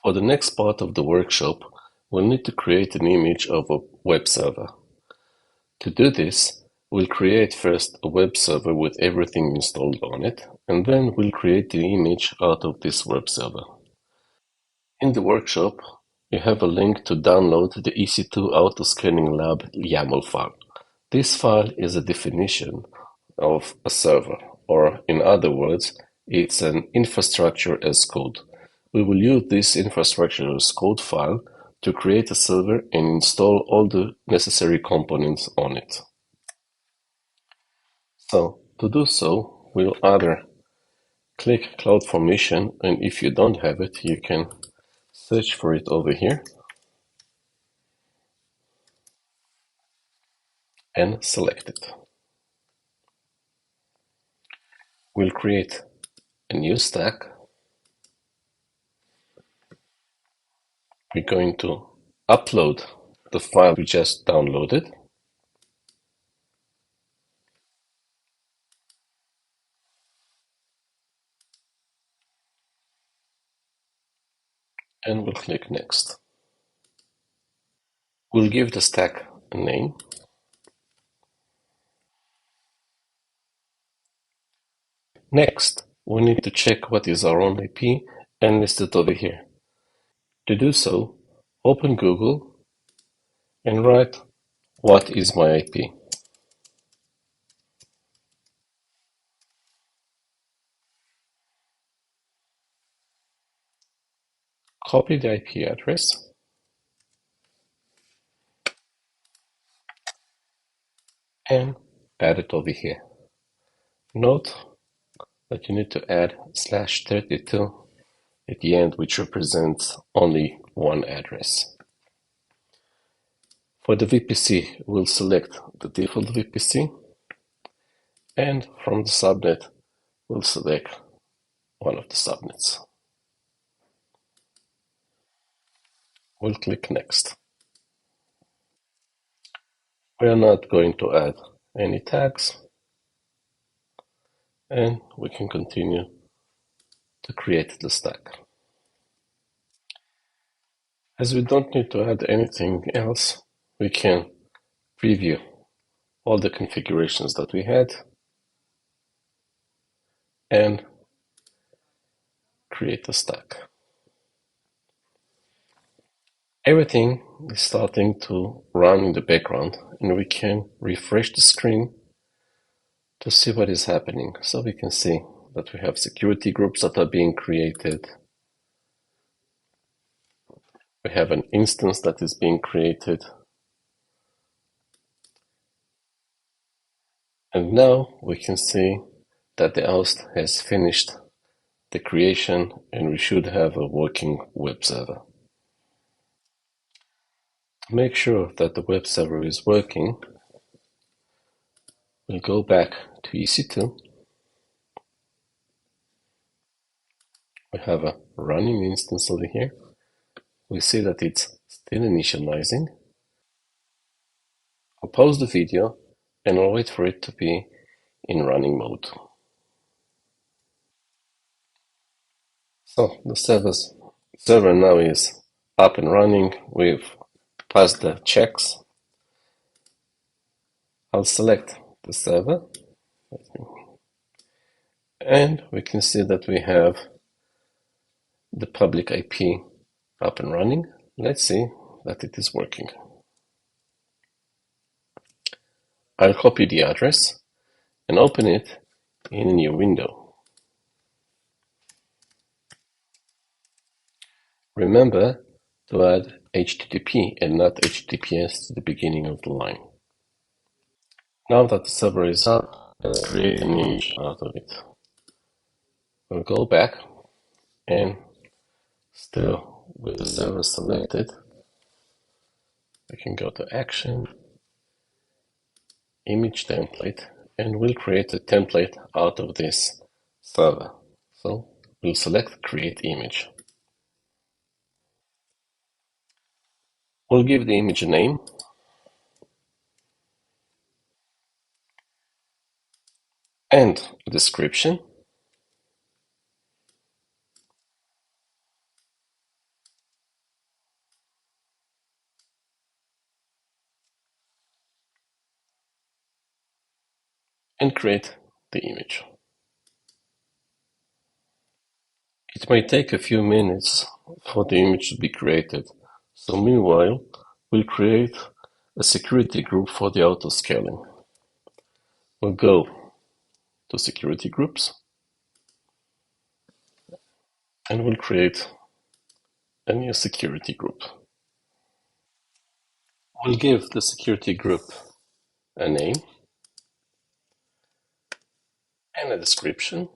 For the next part of the workshop, we'll need to create an image of a web server. To do this, we'll create first a web server with everything installed on it, and then we'll create the image out of this web server. In the workshop, you have a link to download the EC2 Autoscaling Lab YAML file. This file is a definition of a server, or in other words, it's an infrastructure as code. We will use this infrastructure as code file to create a server and install all the necessary components on it. So to do so, we'll either click CloudFormation, and if you don't have it, you can search for it over here and select it. We'll create a new stack. We're going to upload the file we just downloaded. And we'll click Next. We'll give the stack a name. Next, we need to check what is our own IP and list it over here. To do so, open Google and write "What is my IP?" Copy the IP address and add it over here. Note that you need to add /32 at the end, which represents only one address. For the VPC, we'll select the default VPC, and from the subnet, we'll select one of the subnets. We'll click Next. We are not going to add any tags, and we can continue to create the stack. As we don't need to add anything else, we can preview all the configurations that we had and create a stack. Everything is starting to run in the background, and we can refresh the screen to see what is happening. So we can see that we have security groups that are being created. We have an instance that is being created. And now we can see that the host has finished the creation, and we should have a working web server. To make sure that the web server is working, we'll go back to EC2. We have a running instance over here. We see that it's still initializing. I'll pause the video and I'll wait for it to be in running mode. So the server now is up and running. We've passed the checks. I'll select the server, and we can see that we have the public IP up and running. Let's see that it is working. I'll copy the address and open it in a new window. Remember to add HTTP and not HTTPS to the beginning of the line. Now that the server is up, let's create an image out of it. We'll go back, and still with the server selected, we can go to Action, Image Template, and we'll create a template out of this server. So we'll select Create Image. We'll give the image a name. And a description. and create the image. It may take a few minutes for the image to be created, so meanwhile, we'll create a security group for the auto-scaling. We'll go to security groups and we'll create a new security group. We'll give the security group a name and a description,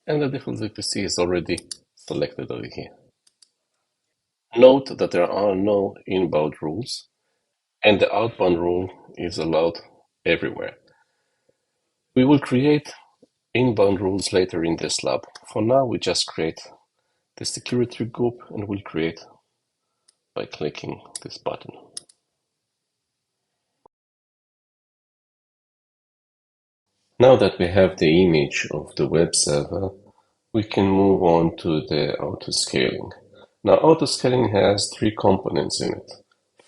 and the default VPC is already selected over here. Note that there are no inbound rules, and the outbound rule is allowed everywhere. We will create inbound rules later in this lab. For now, we just create the security group, and we'll create by clicking this button. Now that we have the image of the web server, we can move on to the auto-scaling. Now, auto-scaling has three components in it.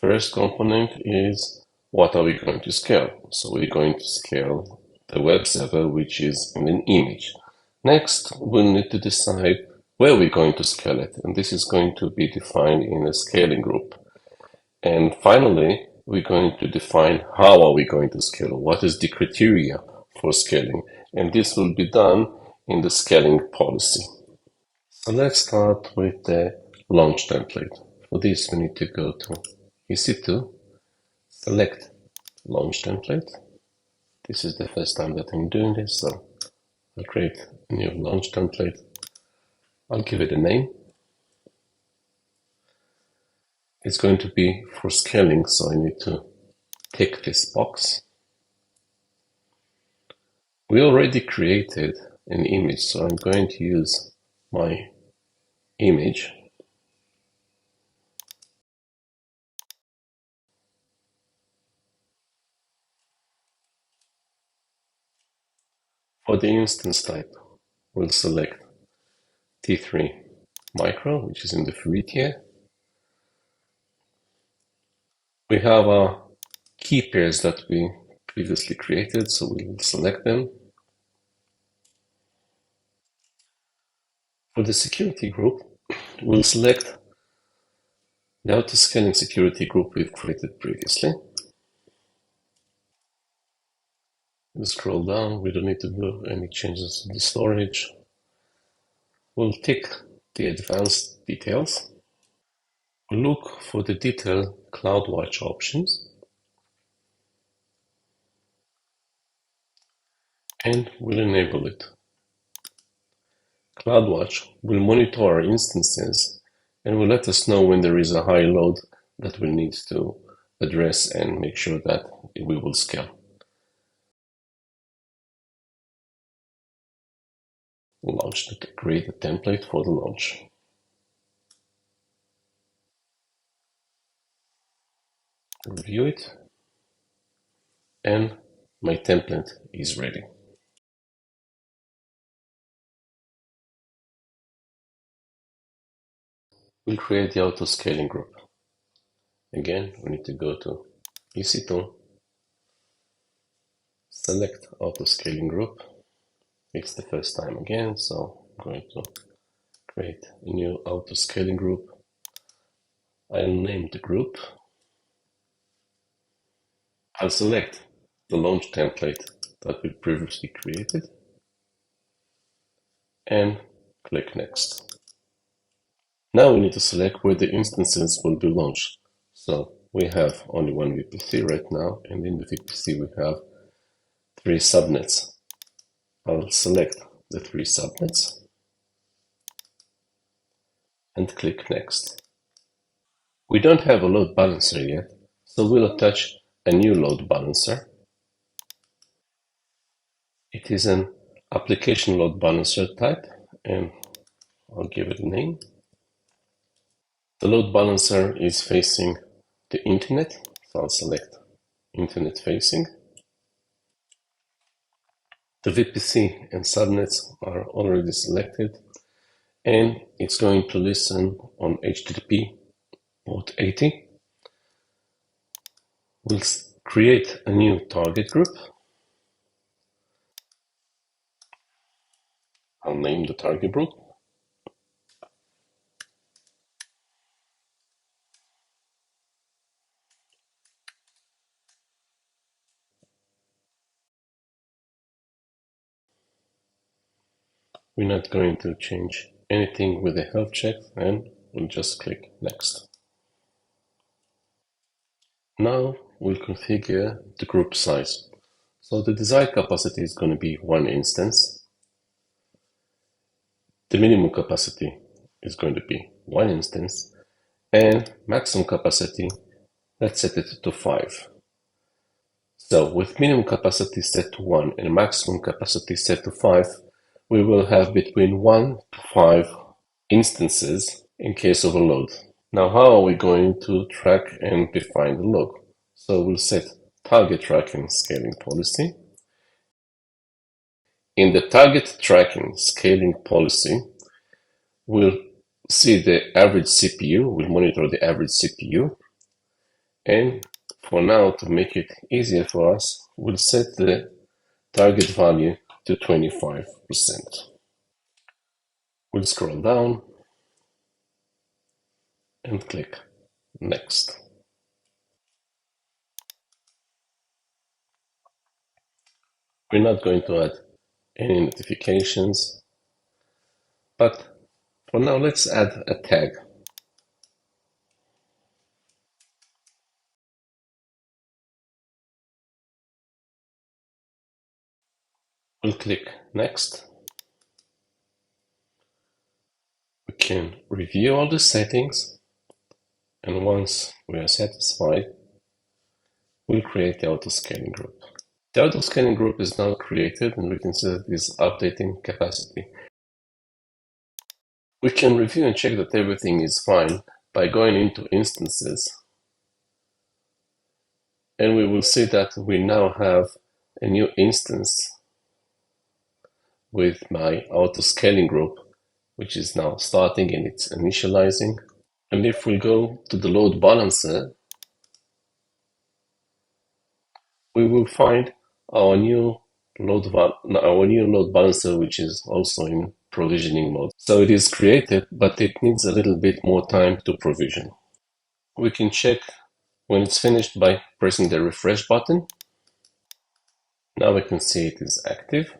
First component is what are we going to scale? So we're going to scale the web server, which is in an image. Next, we'll need to decide where we're going to scale it, and this is going to be defined in a scaling group. And finally, we're going to define how are we going to scale, what is the criteria for scaling, and this will be done in the scaling policy. So let's start with the launch template. For this, we need to go to EC2, select launch template. This is the first time that I'm doing this, so I'll create a new launch template. I'll give it a name. It's going to be for scaling, so I need to tick this box. We already created an image, so I'm going to use my image. For the instance type, we'll select T3 micro, which is in the free tier. We have our key pairs that we previously created, so we will select them. For the security group, we'll select the auto-scaling security group we've created previously. We'll scroll down, we don't need to do any changes to the storage. We'll tick the advanced details. We'll look for the detailed CloudWatch options. And we'll enable it. CloudWatch will monitor our instances and will let us know when there is a high load that we need to address and make sure that we will scale. Launch to create a template for the launch. Review it, and my template is ready. We'll create the auto-scaling group. Again, we need to go to EC2, select auto-scaling group. It's the first time again, so I'm going to create a new auto-scaling group. I'll name the group. I'll select the launch template that we previously created and click Next. Now we need to select where the instances will be launched. So we have only one VPC right now, and in the VPC we have 3 subnets. I'll select the 3 subnets and click Next. We don't have a load balancer yet, so we'll attach a new load balancer. It is an application load balancer type, and I'll give it a name. The load balancer is facing the internet, so I'll select internet facing. The VPC and subnets are already selected, and it's going to listen on HTTP port 80. We'll create a new target group. I'll name the target group. We're not going to change anything with the health check, and we'll just click next. Now we'll configure the group size. So the desired capacity is going to be 1 instance. The minimum capacity is going to be 1 instance, and maximum capacity, let's set it to 5. So with minimum capacity set to 1 and maximum capacity set to 5, we will have between 1 to 5 instances in case of a load. Now, how are we going to track and define the load? So we'll set target tracking scaling policy. In the target tracking scaling policy, we'll see the average CPU, we'll monitor the average CPU, and for now, to make it easier for us, we'll set the target value to 25%. We'll scroll down and click Next. We're not going to add any notifications, but for now, let's add a tag. We'll click Next. We can review all the settings, and once we are satisfied, we'll create the auto-scaling group. The auto-scaling group is now created, and we can see that it is updating capacity. We can review and check that everything is fine by going into instances, and we will see that we now have a new instance with my auto-scaling group, which is now starting and it's initializing. And if we go to the load balancer, we will find our new load balancer, which is also in provisioning mode. So it is created, but it needs a little bit more time to provision. We can check when it's finished by pressing the refresh button. Now we can see it is active.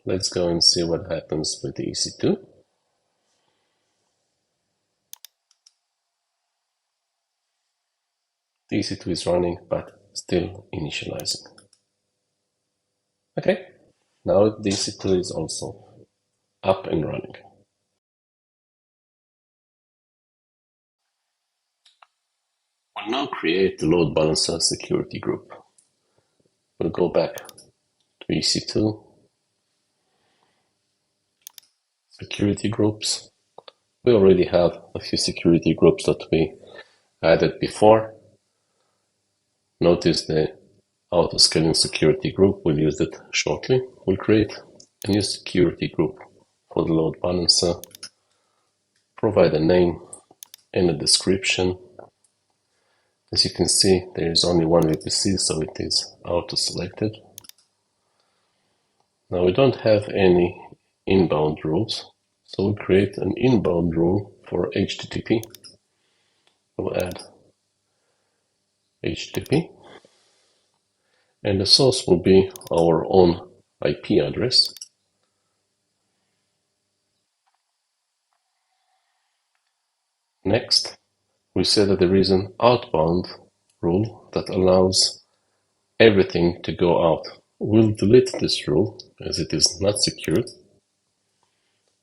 Let's go and see what happens with the EC2. The EC2 is running, but still initializing. Okay, now the EC2 is also up and running. We'll now create the load balancer security group. We'll go back to EC2, security groups. We already have a few security groups that we added before. Notice the auto-scaling security group. We'll use it shortly. We'll create a new security group for the load balancer, provide a name and a description. As you can see, there is only one VPC, so it is auto-selected. Now we don't have any inbound rules, so we'll create an inbound rule for HTTP. We'll add HTTP, and the source will be our own IP address. Next, we say that there is an outbound rule that allows everything to go out. We'll delete this rule as it is not secured,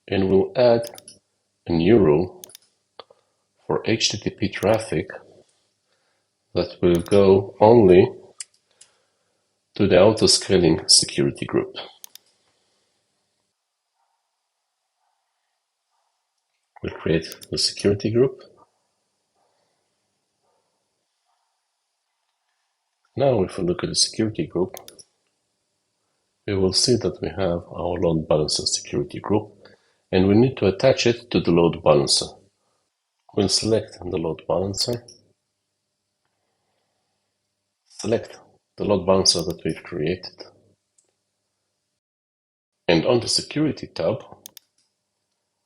and we'll add a new rule for HTTP traffic that will go only to the auto-scaling security group. We'll create the security group. Now if we look at the security group, we will see that we have our load balancer security group, and we need to attach it to the load balancer. We'll select the load balancer, select the load balancer that we've created, and on the security tab,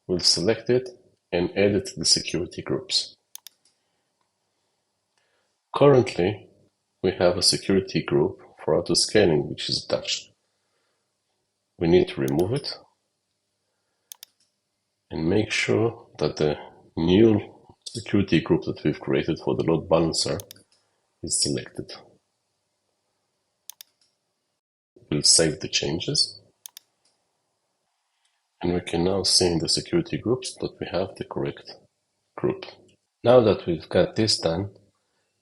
We'll select it and add it to the security groups. Currently, we have a security group for auto-scaling which is attached. We need to remove it and make sure that the new security group that we've created for the load balancer is selected. We'll save the changes, and we can now see in the security groups that we have the correct group. Now that we've got this done,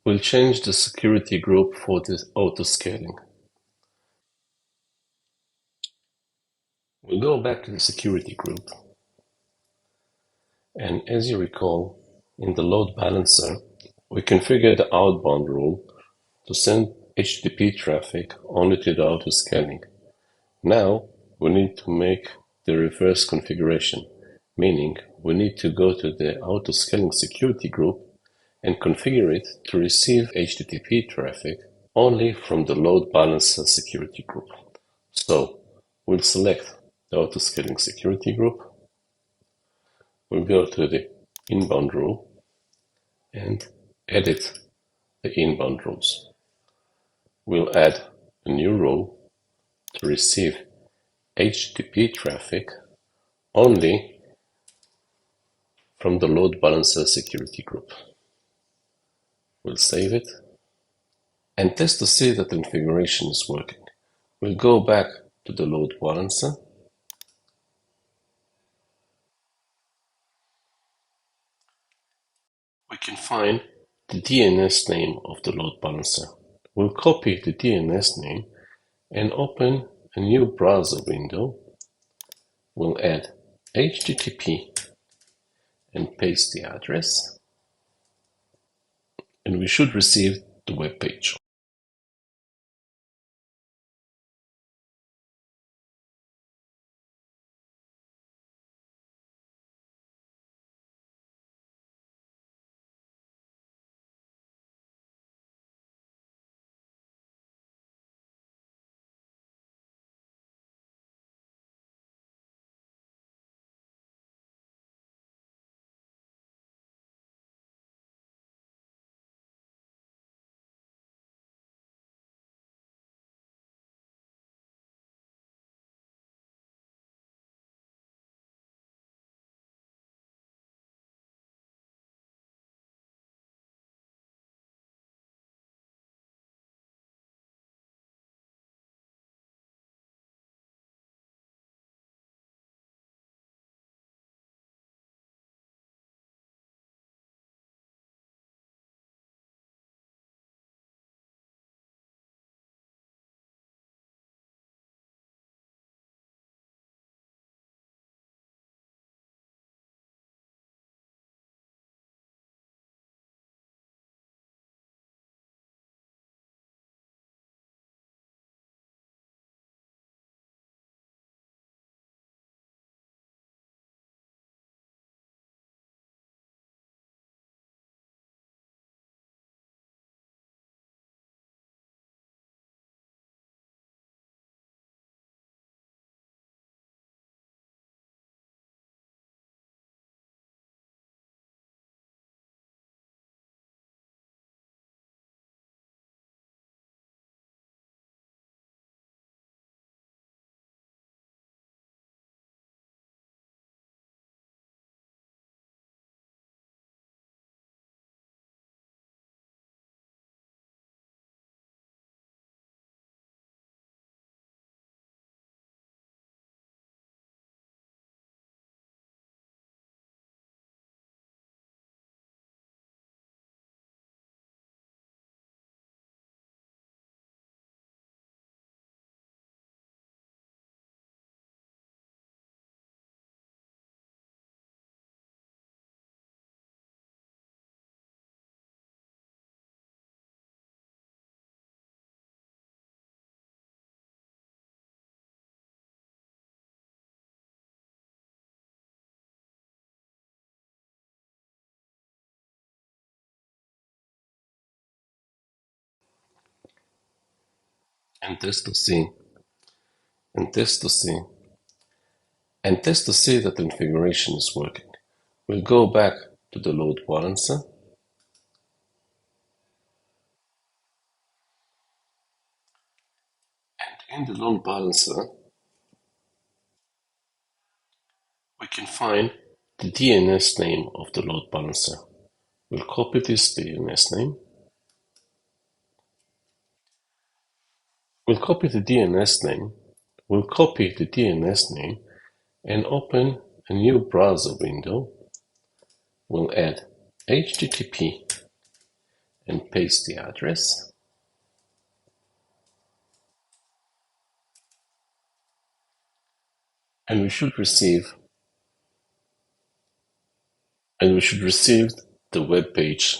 we'll change the security group for the auto-scaling. We'll go back to the security group, and as you recall, in the load balancer, we configured the outbound rule to send HTTP traffic only to the auto-scaling. Now we need to make the reverse configuration, meaning we need to go to the auto-scaling security group and configure it to receive HTTP traffic only from the load balancer security group. So we'll select the auto-scaling security group, we'll go to the inbound rule and edit the inbound rules. We'll add a new rule to receive HTTP traffic only from the load balancer security group. We'll save it and test to see that the configuration is working. We'll go back to the load balancer we can find the DNS name of the load balancer. We'll copy the DNS name and open a new browser window. We'll add HTTP and paste the address, and we should receive the web page. And test to see and test to see that the configuration is working. We'll go back to the load balancer. And in the load balancer, we can find the DNS name of the load balancer. We'll copy this DNS name. We'll copy the DNS name. We'll copy the DNS name and open a new browser window. We'll add HTTP and paste the address. And we should receive the web page.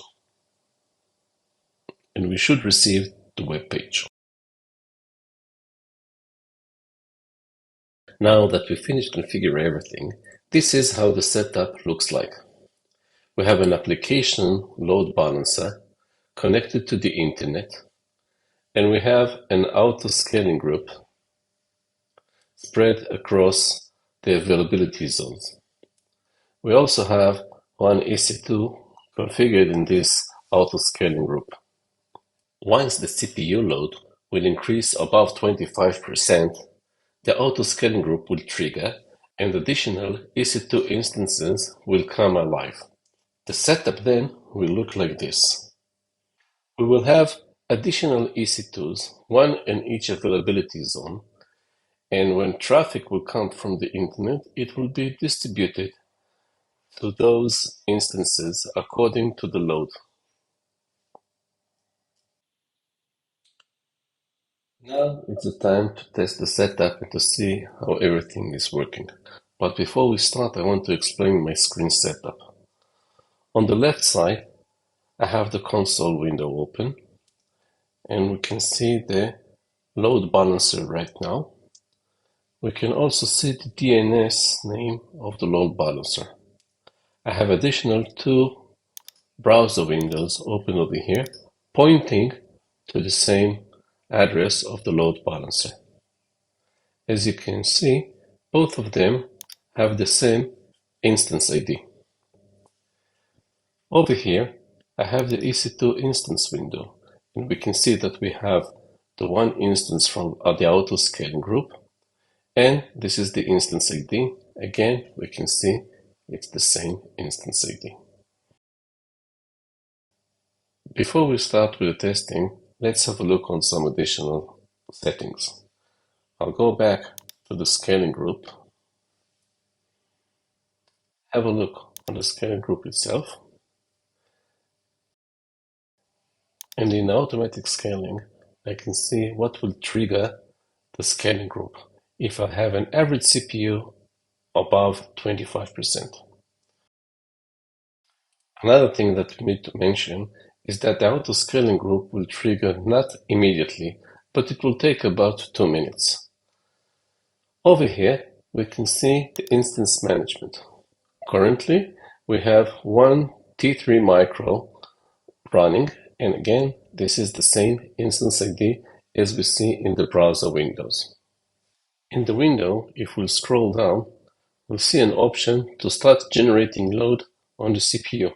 Now that we finished configuring everything, this is how the setup looks like. We have an application load balancer connected to the internet, and we have an auto-scaling group spread across the availability zones. We also have one EC2 configured in this auto-scaling group. Once the CPU load will increase above 25%, the auto-scaling group will trigger and additional EC2 instances will come alive. The setup then will look like this. We will have additional EC2s, one in each availability zone, and when traffic will come from the internet, it will be distributed to those instances according to the load. Now it's the time to test the setup and to see how everything is working. But before we start, I want to explain my screen setup. On the left side, I have the console window open, and we can see the load balancer right now. We can also see the DNS name of the load balancer. I have additional two browser windows open over here, pointing to the same address of the load balancer. As you can see, both of them have the same instance ID. Over here, I have the EC2 instance window, and we can see that we have the one instance from the auto-scaling group, and this is the instance ID. Again, we can see it's the same instance ID. Before we start with the testing, let's have a look on some additional settings. I'll go back to the scaling group, have a look on the scaling group itself, and in automatic scaling, I can see what will trigger the scaling group if I have an average CPU above 25%. Another thing that we need to mention is that the auto-scaling group will trigger not immediately, but it will take about 2 minutes. Over here, we can see the instance management. Currently, we have one T3 micro running, and again, this is the same instance ID as we see in the browser windows. In the window, if we scroll down, we'll see an option to start generating load on the CPU.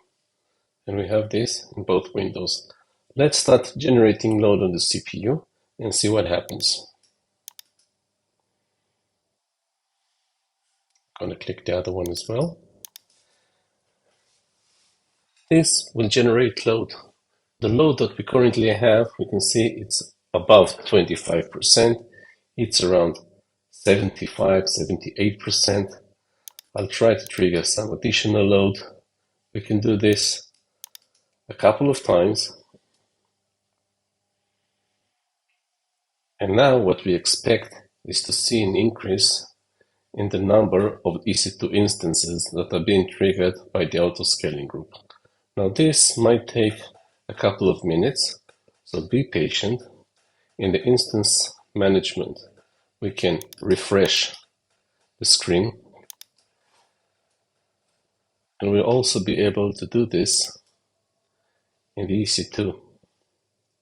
And we have this in both windows. Let's start generating load on the CPU and see what happens. I'm going to click the other one as well. This will generate load. The load that we currently have, we can see it's above 25%. It's around 75-78%. I'll try to trigger some additional load. We can do this a couple of times. And now what we expect is to see an increase in the number of EC2 instances that are being triggered by the auto-scaling group. Now this might take a couple of minutes, so be patient. In the instance management, we can refresh the screen, and we'll also be able to do this in the EC2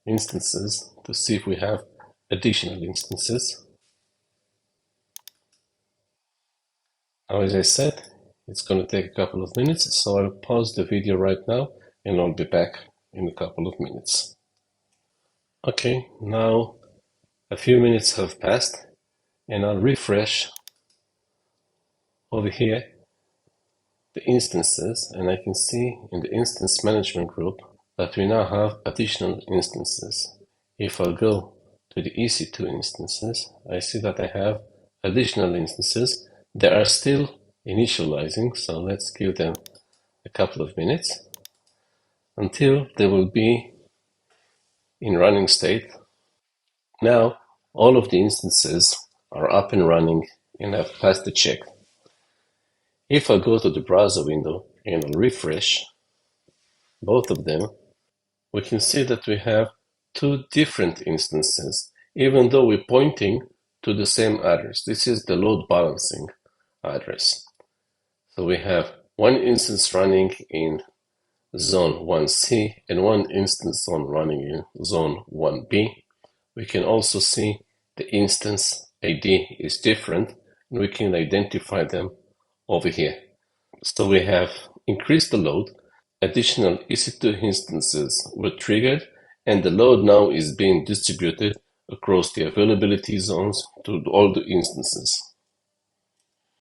instances to see if we have additional instances. Now, as I said, it's going to take a couple of minutes, so I'll pause the video right now and I'll be back in a couple of minutes. Okay, now a few minutes have passed and I'll refresh over here the instances, and I can see in the instance management group that we now have additional instances. If I go to the EC2 instances, I see that I have additional instances. They are still initializing, so let's give them a couple of minutes until they will be in running state. Now all of the instances are up and running and I've passed the check. If I go to the browser window and I'll refresh both of them, we can see that we have two different instances, even though we're pointing to the same address. This is the load balancing address. So we have one instance running in zone 1C and one instance running in zone 1B. We can also see the instance ID is different, and we can identify them over here. So we have increased the load, additional EC2 instances were triggered, and the load now is being distributed across the availability zones to all the instances.